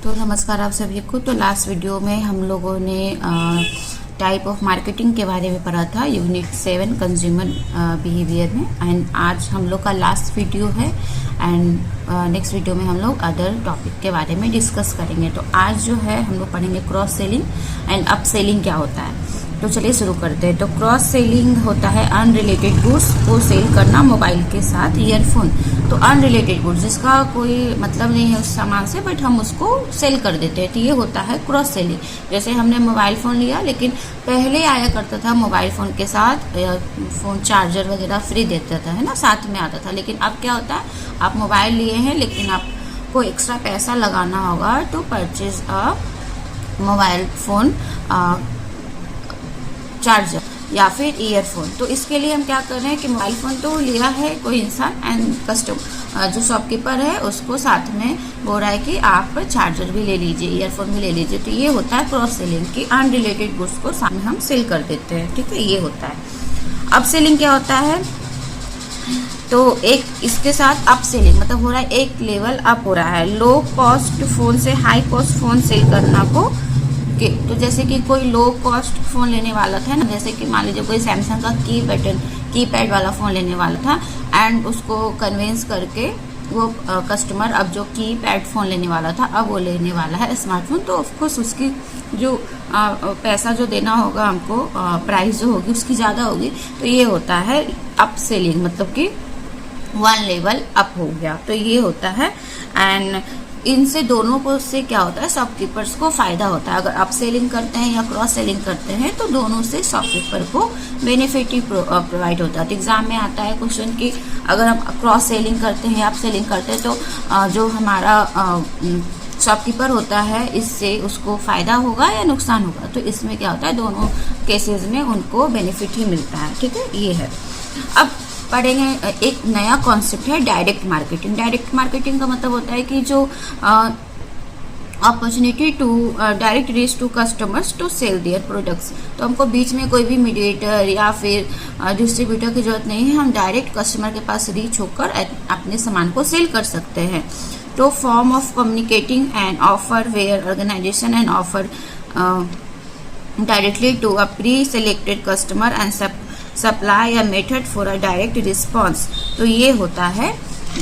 तो नमस्कार आप सभी को। तो लास्ट वीडियो में हम लोगों ने टाइप ऑफ मार्केटिंग के बारे में पढ़ा था यूनिट 7 कंज्यूमर बिहेवियर में। एंड आज हम लोग का लास्ट वीडियो है एंड नेक्स्ट वीडियो में हम लोग अदर टॉपिक के बारे में डिस्कस करेंगे। तो आज जो है हम लोग पढ़ेंगे cross selling and up selling क्या होता है। तो चलिए शुरू करते हैं। तो क्रॉस सेलिंग होता है अनरिलेटेड गुड्स को सेल करना मोबाइल के साथ ईयरफोन। तो अनरिलेटेड गुड्स जिसका कोई मतलब नहीं है उस सामान से, बट हम उसको सेल कर देते हैं, तो ये होता है क्रॉस सेलिंग। जैसे हमने मोबाइल फ़ोन लिया, लेकिन पहले आया करता था मोबाइल फ़ोन के साथ फ़ोन चार्जर वगैरह फ्री देता था, है ना, साथ में आता था। लेकिन अब क्या होता है, आप मोबाइल लिए हैं लेकिन आपको एक्स्ट्रा पैसा लगाना होगा to purchase a mobile phone charger या फिर ईयरफोन। तो इसके लिए हम क्या कर रहे हैं कि मोबाइल फ़ोन तो लिया है कोई इंसान एंड कस्टमर जो शॉपकीपर है उसको साथ में बोल रहा है कि आप चार्जर भी ले लीजिए, ईयरफोन भी ले लीजिए। तो ये होता है क्रॉस सेलिंग की अनरिलेटेड गुड्स को सामने हम सेल कर देते हैं, ठीक है, ये होता है। अप सेलिंग क्या होता है, तो एक इसके साथ अप सेलिंग मतलब हो रहा है एक लेवल अप हो रहा है। लो कॉस्ट फ़ोन से हाई कॉस्ट फ़ोन सेल करना को। तो जैसे कि कोई लो कॉस्ट फ़ोन लेने वाला था ना, जैसे कि मान लीजिए कोई सैमसंग का कीपैड वाला फ़ोन लेने वाला था एंड उसको कन्विंस करके वो कस्टमर अब जो कीपैड फ़ोन लेने वाला था अब वो लेने वाला है स्मार्टफोन। तो ऑफकोर्स उसकी जो पैसा जो देना होगा हमको, प्राइस जो होगी उसकी ज़्यादा होगी। तो ये होता है अप सेलिंग, मतलब कि वन लेवल अप हो गया। तो ये होता है एंड इनसे दोनों को से क्या होता है, शॉपकीपर्स को फ़ायदा होता है। अगर अप सेलिंग करते हैं या क्रॉस सेलिंग करते हैं तो दोनों से शॉपकीपर को बेनिफिट ही प्रोवाइड होता है। तो एग्जाम में आता है क्वेश्चन कि अगर हम क्रॉस सेलिंग करते हैं या अप सेलिंग करते हैं तो जो हमारा शॉपकीपर होता है इससे उसको फ़ायदा होगा या नुकसान होगा। तो इसमें क्या होता है, दोनों केसेस में उनको बेनिफिट ही मिलता है, ठीक है, ये है। अब पढ़ेंगे एक नया कॉन्सेप्ट है डायरेक्ट मार्केटिंग। डायरेक्ट मार्केटिंग का मतलब होता है कि जो opportunity to direct reach to customers to sell their products. तो हमको बीच में कोई भी मीडिएटर या फिर डिस्ट्रीब्यूटर की जरूरत नहीं है, हम डायरेक्ट कस्टमर के पास रीच होकर अपने सामान को सेल कर सकते हैं। तो form of communicating and offer where organisation and offer directly to a pre selected customer and supply या method for a direct response. तो ये होता है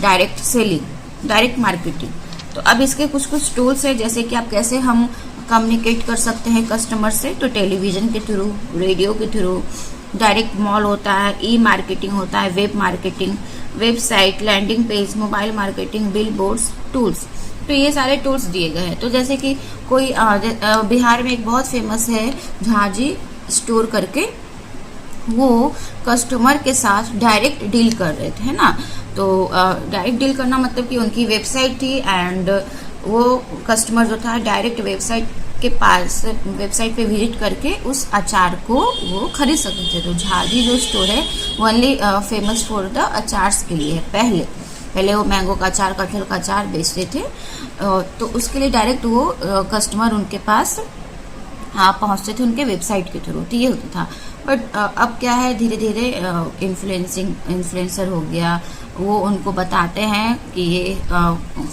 डायरेक्ट सेलिंग, डायरेक्ट मार्केटिंग। तो अब इसके कुछ टूल्स है, जैसे कि आप कैसे हम कम्युनिकेट कर सकते हैं कस्टमर से। तो टेलीविज़न के थ्रू, रेडियो के थ्रू, डायरेक्ट मॉल होता है, ई मार्केटिंग होता है, web marketing, website, landing page, mobile marketing, billboards, tools. तो ये सारे टूल्स दिए गए हैं। तो जैसे कि कोई बिहार में एक बहुत फेमस है झांझी स्टोर करके, वो कस्टमर के साथ डायरेक्ट डील कर रहे थे, है ना। तो डायरेक्ट डील करना मतलब कि उनकी वेबसाइट थी एंड वो कस्टमर जो था डायरेक्ट वेबसाइट के पास, वेबसाइट पे विजिट करके उस अचार को वो खरीद सकते थे। तो झाजी जो स्टोर है ओनली फेमस फॉर द अचार्स के लिए है। पहले वो मैंगो का अचार, कटहल का अचार बेचते थे। तो उसके लिए डायरेक्ट वो कस्टमर उनके पास पहुंचते थे उनके वेबसाइट के थ्रू। तो ये होता था। बट अब क्या है, धीरे धीरे इन्फ्लुएंसर हो गया, वो उनको बताते हैं कि ये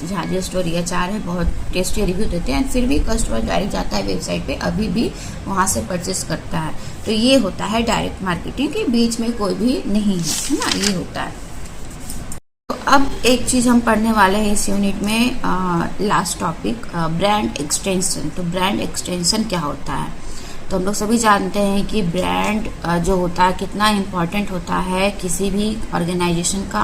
झाजी स्टोर ये अचार है, बहुत टेस्टी रिव्यू देते हैं, फिर भी कस्टमर डायरेक्ट जाता है वेबसाइट पे, अभी भी वहाँ से परचेस करता है। तो ये होता है डायरेक्ट मार्केटिंग के बीच में कोई भी नहीं है ना, ये होता है। तो अब एक चीज़ हम पढ़ने वाले हैं इस यूनिट में, लास्ट टॉपिक ब्रांड एक्सटेंशन। तो ब्रांड एक्सटेंशन क्या होता है, तो हम लोग सभी जानते हैं कि ब्रांड जो होता है कितना इम्पॉर्टेंट होता है किसी भी ऑर्गेनाइजेशन का।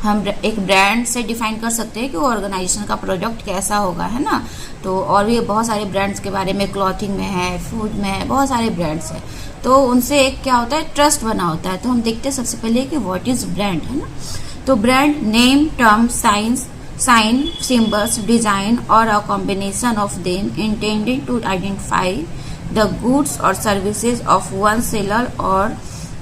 हम एक ब्रांड से डिफाइन कर सकते हैं कि वो ऑर्गेनाइजेशन का प्रोडक्ट कैसा होगा, है ना। तो और भी बहुत सारे ब्रांड्स के बारे में, क्लॉथिंग में है, फूड में है, बहुत सारे ब्रांड्स हैं। तो उनसे एक क्या होता है, ट्रस्ट बना होता है। तो हम देखते हैं सबसे पहले कि व्हाट इज ब्रांड, है ना। तो brand name, term, sign, symbols, design और a combination of them intended to identify the goods or services of one seller or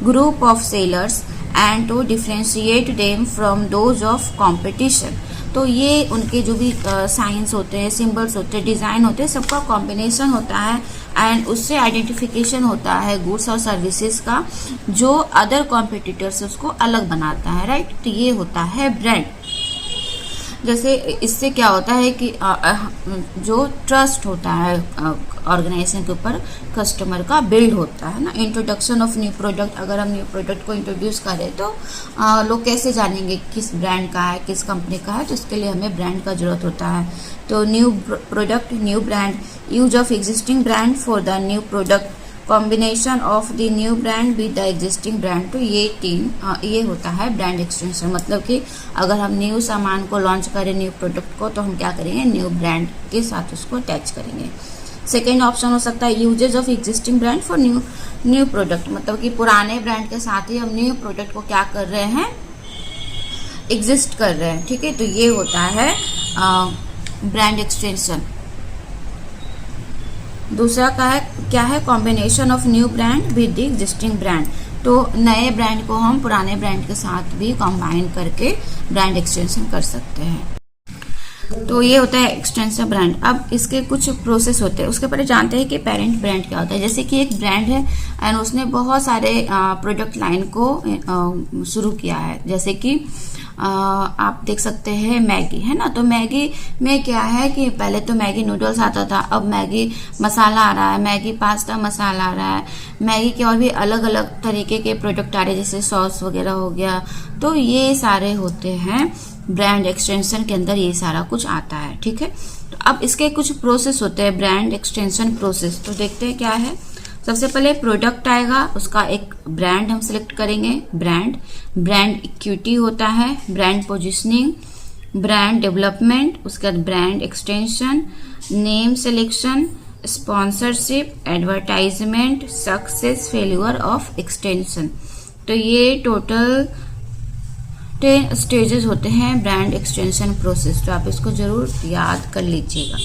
group of sellers and to differentiate them from those of competition। तो ये उनके जो भी science होते हैं, symbols होते हैं, डिज़ाइन होते हैं, सबका कॉम्बिनेशन होता है एंड उससे आइडेंटिफिकेशन होता है गुड्स और सर्विसेज का, जो अदर कॉम्पिटिटर से उसको अलग बनाता है, राइट। तो ये होता है ब्रांड। जैसे इससे क्या होता है कि जो ट्रस्ट होता है ऑर्गेनाइजेशन के ऊपर कस्टमर का बिल्ड होता है ना। इंट्रोडक्शन ऑफ न्यू प्रोडक्ट, अगर हम न्यू प्रोडक्ट को इंट्रोड्यूस करें तो लोग कैसे जानेंगे किस ब्रांड का है, किस कंपनी का है, तो इसके लिए हमें ब्रांड का जरूरत होता है। तो new product, new brand, use of existing brand for the new product, combination of the new brand with the existing brand. तो ये होता है ब्रांड एक्सटेंशन। मतलब कि अगर हम न्यू सामान को लॉन्च करें, न्यू प्रोडक्ट को, तो हम क्या करेंगे, न्यू ब्रांड के साथ उसको अटैच करेंगे। सेकेंड ऑप्शन हो सकता है uses of existing brand for new product, मतलब कि पुराने ब्रांड के साथ ही हम न्यू प्रोडक्ट को क्या कर रहे हैं, एग्जिस्ट कर रहे हैं। ठीक है, तो ये होता है ब्रांड एक्सटेंशन। दूसरा क्या है combination of new brand with the existing brand. तो नए ब्रांड को हम पुराने ब्रांड के साथ भी कंबाइन करके ब्रांड एक्सटेंशन कर सकते हैं। तो ये होता है एक्सटेंशन ब्रांड। अब इसके कुछ प्रोसेस होते हैं, उसके पहले जानते हैं कि पेरेंट ब्रांड क्या होता है। जैसे कि एक ब्रांड है एंड उसने बहुत सारे प्रोडक्ट लाइन को शुरू किया है, जैसे कि आप देख सकते हैं मैगी है ना। तो मैगी में क्या है कि पहले तो मैगी नूडल्स आता था, अब मैगी मसाला आ रहा है, मैगी पास्ता मसाला आ रहा है, मैगी के और भी अलग अलग तरीके के प्रोडक्ट आ रहे हैं, जैसे सॉस वगैरह हो गया। तो ये सारे होते हैं ब्रांड एक्सटेंशन के अंदर, ये सारा कुछ आता है। ठीक है, तो अब इसके कुछ प्रोसेस होते हैं ब्रांड एक्सटेंशन प्रोसेस। तो देखते हैं क्या है। सबसे पहले प्रोडक्ट आएगा, उसका एक ब्रांड हम सिलेक्ट करेंगे, ब्रांड इक्विटी होता है, ब्रांड पोजिशनिंग, ब्रांड डेवलपमेंट, उसके बाद brand extension, name selection, sponsorship, advertisement, success failure of extension. तो ये टोटल 10 स्टेजेस होते हैं ब्रांड एक्सटेंशन प्रोसेस। तो आप इसको जरूर याद कर लीजिएगा।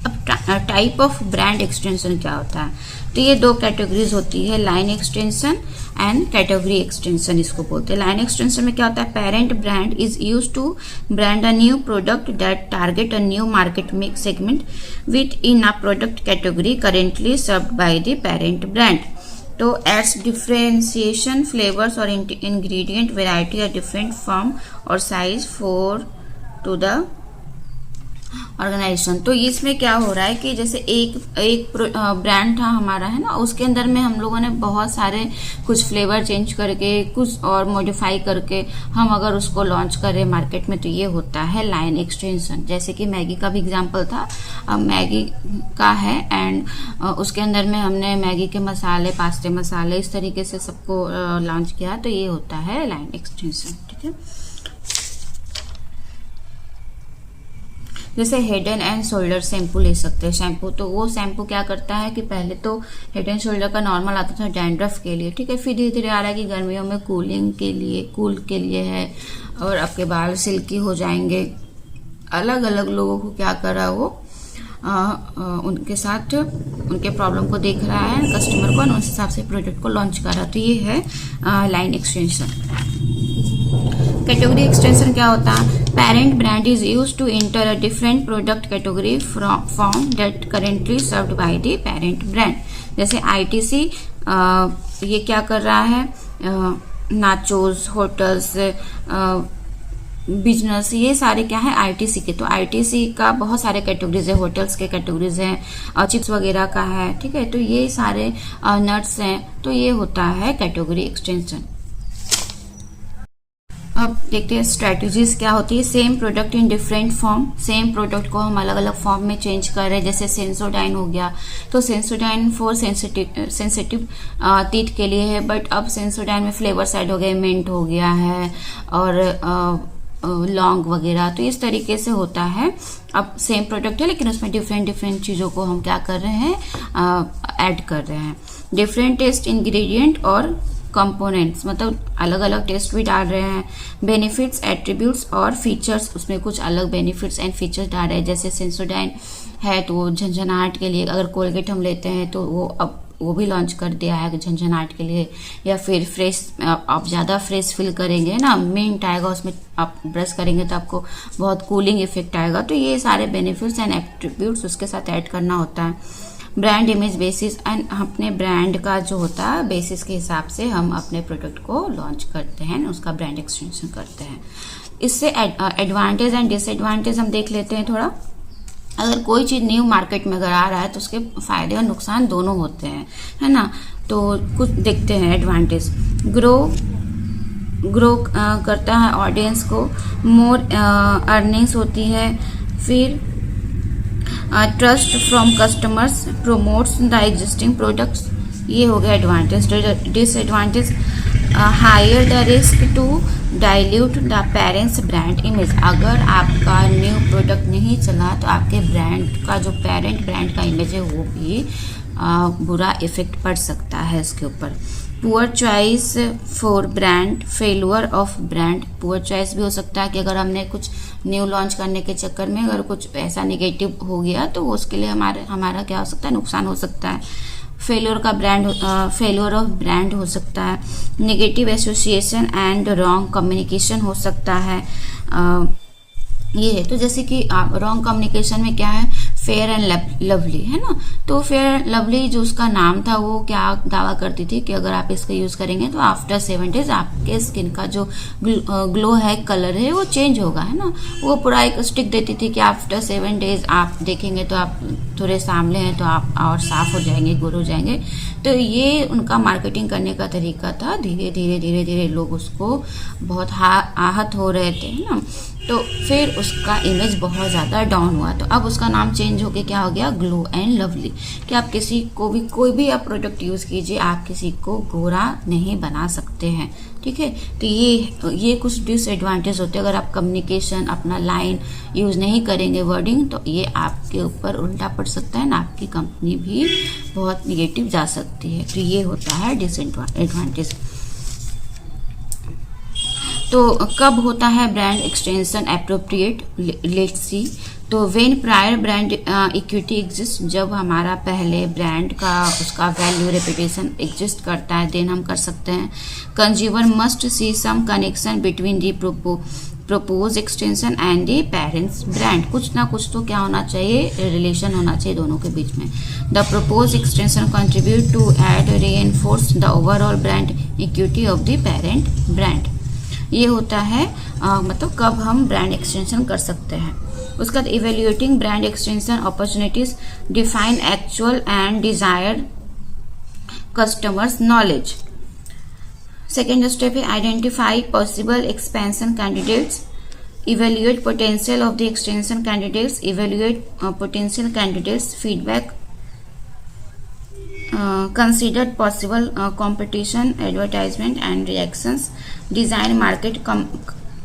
अब टाइप ऑफ ब्रांड एक्सटेंशन क्या होता है, तो ये दो कैटेगरीज होती है, line extension and category extension इसको बोलते हैं। लाइन एक्सटेंशन में क्या होता है, parent brand is used to brand a new product that target a new market segment within a product category currently served by the parent brand. तो ads differentiation, flavours और ingredient variety are different form और size for to the organisation. तो इसमें क्या हो रहा है कि जैसे एक ब्रांड था हमारा है ना, उसके अंदर में हम लोगों ने बहुत सारे कुछ फ्लेवर चेंज करके, कुछ और मॉडिफाई करके हम अगर उसको लॉन्च करें मार्केट में, तो ये होता है लाइन एक्सटेंशन। जैसे कि मैगी का भी एग्जांपल था, मैगी का है एंड उसके अंदर में हमने मैगी के मसाले, पास्ते मसाले, इस तरीके से सबको लॉन्च किया, तो ये होता है लाइन एक्सटेंशन। ठीक है, जैसे हेड एंड शोल्डर शैम्पू ले सकते हैं। शैम्पू तो वो शैम्पू क्या करता है कि पहले तो हेड एंड शोल्डर का नॉर्मल आता था डैंड्रफ के लिए, ठीक है, फिर धीरे धीरे आ रहा है कि गर्मियों में कूल के लिए है और आपके बाल सिल्की हो जाएंगे। अलग अलग लोगों को क्या कर रहा है वो उनके साथ उनके प्रॉब्लम को देख रहा है कस्टमर को, और उस हिसाब से प्रोडक्ट को लॉन्च कर रहा है। तो ये है लाइन एक्सटेंशन। कैटेगरी एक्सटेंशन क्या होता है, parent brand is used to enter a different product category from that currently served by the parent brand. जैसे आईटीसी ये क्या कर रहा है, नाचोस, होटल्स, बिजनेस, ये सारे क्या है आईटीसी के। तो आईटीसी का बहुत सारे कैटेगरीज है, होटल्स के कैटेगरीज हैं, चिप्स वगैरह का है, ठीक है। तो ये सारे नट्स हैं, तो ये होता है कैटेगरी एक्सटेंशन। अब देखते हैं स्ट्रेटजीज क्या होती है। Same product in different form, same product को हम अलग अलग फॉर्म में चेंज कर रहे हैं। जैसे सेंसोडाइन हो गया, तो सेंसोडाइन फॉर सेंसिटिव टीथ के लिए है, बट अब सेंसोडाइन में फ्लेवर्स ऐड हो गए, मिंट हो गया है और लौंग वगैरह। तो इस तरीके से होता है। अब सेम प्रोडक्ट है लेकिन उसमें डिफरेंट चीज़ों को हम क्या कर रहे हैं, ऐड कर रहे हैं। डिफरेंट टेस्ट इंग्रेडिएंट और कंपोनेंट्स, मतलब अलग अलग टेस्ट भी डाल रहे हैं। बेनिफिट्स, एट्रीब्यूट्स और फीचर्स, उसमें कुछ अलग बेनिफिट्स एंड फीचर्स डाल रहे हैं। जैसे सेंसोडाइन है तो झंझनाहट के लिए, अगर कोलगेट हम लेते हैं तो वो अब वो भी लॉन्च कर दिया है झंझनाहट के लिए। या फिर फ्रेश, आप ज़्यादा फ्रेश फील करेंगे ना, मिंट आएगा उसमें, आप ब्रश करेंगे तो आपको बहुत कूलिंग इफेक्ट आएगा। तो ये सारे बेनिफिट्स एंड एट्रीब्यूट्स उसके साथ ऐड करना होता है। ब्रांड इमेज बेसिस एंड अपने ब्रांड का जो होता है बेसिस के हिसाब से हम अपने प्रोडक्ट को लॉन्च करते हैं, उसका ब्रांड एक्सटेंशन करते हैं। इससे एडवांटेज एंड डिसएडवांटेज हम देख लेते हैं थोड़ा। अगर कोई चीज़ न्यू मार्केट में अगर आ रहा है तो उसके फायदे और नुकसान दोनों होते हैं, है ना। तो कुछ देखते हैं एडवांटेज। ग्रो करता है ऑडियंस को, मोर अर्निंग्स होती है, फिर trust from customers, promotes the existing products, ये हो गया advantage. Disadvantage, higher the risk to dilute the parents brand image. अगर आपका न्यू प्रोडक्ट नहीं चला तो आपके ब्रांड का जो पेरेंट ब्रांड का इमेज है वो भी बुरा इफेक्ट पड़ सकता है इसके ऊपर। Poor choice for brand, failure of brand. Poor choice भी हो सकता है कि अगर हमने कुछ न्यू लॉन्च करने के चक्कर में अगर कुछ ऐसा नेगेटिव हो गया तो उसके लिए हमारा क्या हो सकता है, नुकसान हो सकता है। फेल्योर ऑफ ब्रांड हो सकता है। Negative association and wrong communication हो सकता है। ये है तो जैसे कि रॉन्ग कम्युनिकेशन में क्या है, फेयर एंड लवली, है ना। तो फेयर एंड लवली जो उसका नाम था वो क्या दावा करती थी कि अगर आप इसका यूज करेंगे तो आफ्टर 7 days आपके स्किन का जो ग्लो है, कलर है, वो चेंज होगा, है ना। वो पूरा एक स्टिक देती थी कि आफ्टर 7 days आप देखेंगे तो आप थोड़े सामने हैं तो आप और साफ हो जाएंगे, गोरे हो जाएंगे। तो ये उनका मार्केटिंग करने का तरीका था। धीरे धीरे लोग उसको बहुत आहत हो रहे थे, है ना। तो फिर उसका इमेज बहुत ज़्यादा डाउन हुआ। तो अब उसका नाम चेंज होके क्या हो गया, ग्लो एंड लवली। कि आप किसी को भी कोई भी आप प्रोडक्ट यूज़ कीजिए, आप किसी को गोरा नहीं बना सकते हैं, ठीक है। तो ये कुछ डिसएडवांटेज होते हैं। अगर आप कम्युनिकेशन अपना लाइन यूज़ नहीं करेंगे, वर्डिंग, तो ये आपके ऊपर उल्टा पड़ सकता है ना, आपकी कंपनी भी बहुत निगेटिव जा सकती है। तो ये होता है डिसएडवांटेज। तो कब होता है brand extension appropriate, let's see. तो when prior brand equity exist, जब हमारा पहले ब्रांड का उसका वैल्यू रेपुटेशन एग्जिस्ट करता है देन हम कर सकते हैं। Consumer must see some connection between the propose extension and the parents brand. कुछ ना कुछ तो क्या होना चाहिए, रिलेशन होना चाहिए दोनों के बीच में। The propose extension contribute to and reinforce the overall brand equity of the parent brand. ये होता है मतलब कब हम ब्रांड एक्सटेंशन कर सकते हैं। उसके बाद evaluating brand extension opportunities, define actual and desired customers knowledge. Second step है identify possible expansion candidates, evaluate potential of the extension candidates, evaluate potential candidates feedback, consider possible competition, advertisement and reactions, design market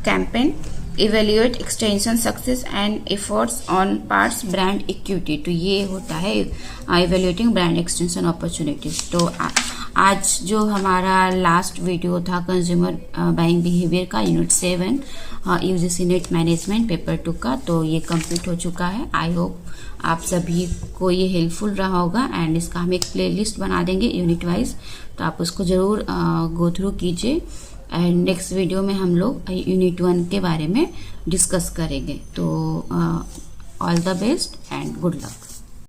campaign, evaluate extension success and efforts on parts brand equity। तो ये होता है evaluating brand extension opportunities। तो आज जो हमारा last video था consumer buying behaviour का, unit 7 UGC net management paper 2 का, तो ये कंप्लीट हो चुका है। आई होप आप सभी को ये हेल्पफुल रहा होगा। एंड इसका हम एक प्लेलिस्ट बना देंगे यूनिट वाइज, तो आप उसको ज़रूर गो थ्रू कीजिए। एंड नेक्स्ट वीडियो में हम लोग यूनिट 1 के बारे में डिस्कस करेंगे। तो all the best and good luck.